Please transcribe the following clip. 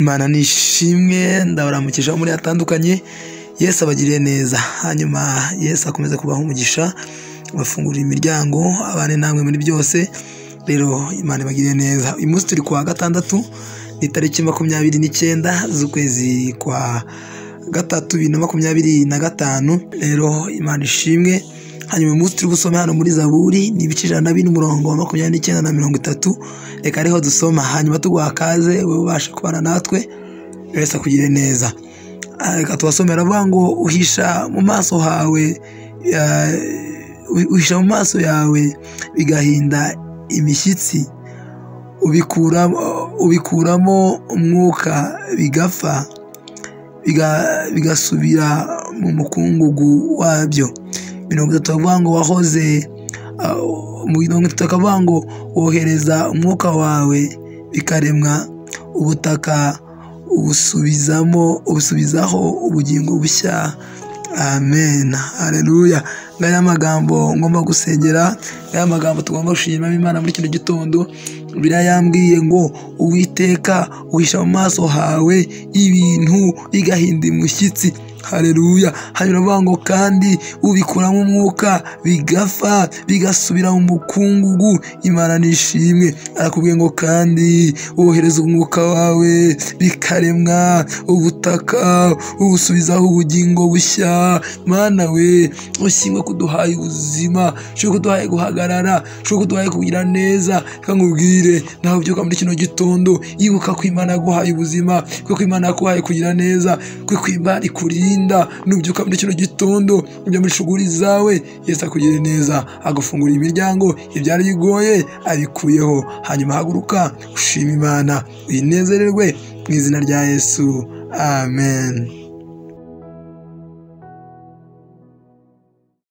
Imana nishimwe ndabaramukisha muri atandukanye. Yesu abagiriye neza, hanyuma Yesu akomeze kubaha umugisha, bafungurira imiryango abane namwe muri byose. Rero Imana ibagiriye neza. Uyu munsi turi kuwa gatandatu, ni tariki 29 z'ukwezi kwa gatatu 2025. Rero Imana ishimwe. Hanyuma uyu munsi turi gusoma hano muri Zaburi, ni ibice 102 umurongo wa 29 na 30. Reka ariho dusoma, hanyuma tuguha kaze wowe ubasha kubana natwe. Yesu akugire neza. Reka tubasomera avuga ngo uhisha mu maso hawe, uhisha mu maso yawe bigahinda imishyitsi, ubikuramo umwuka bigapfa, bigasubira mu mukungugu wabyo. 30 avuga ngo wahoze mu 30 akavuga ngo wohereza umwuka wawe bikaremwa ubutaka, ubusubizaho ubugingo bushya. Amen, haleluya. Ngaya magambo ngomba gusengera, ngaya magambo tugomba gushima Imana muri kino gitondo. Bibiliya yambwiye ngo Uwiteka uhisha mu maso hawe ibintu bigahinda umushyitsi. Haleluya. Hanyuma avuga ngo kandi ubikuramo umwuka bigapfa, bigasubira mu mukungugu. Imana nishimwe. Arakubwiye ngo kandi wohereza umwuka wawe bikaremwa ubutaka, ubusubizaho ubugingo bushya. Mana we, ushimwe kuduhaye ubuzima, cyo kuduhaye guhagarara, cyo kuduhaye kugira neza. Nkubwire naho byuka muri kino gitondo, yibuka ko Imana yaguhaye ubuzima, ko Imana yaguhaye kugira neza, ko Imana ikuri nubyuka muri kino gitondo ujya muri shuguri zawe. Yesu akugire neza, agufungura imiryango ibyari bigoye abikuyeho. Hanyuma haguruka ushima Imana, uyinezererwe mu izina rya Yesu. Amen.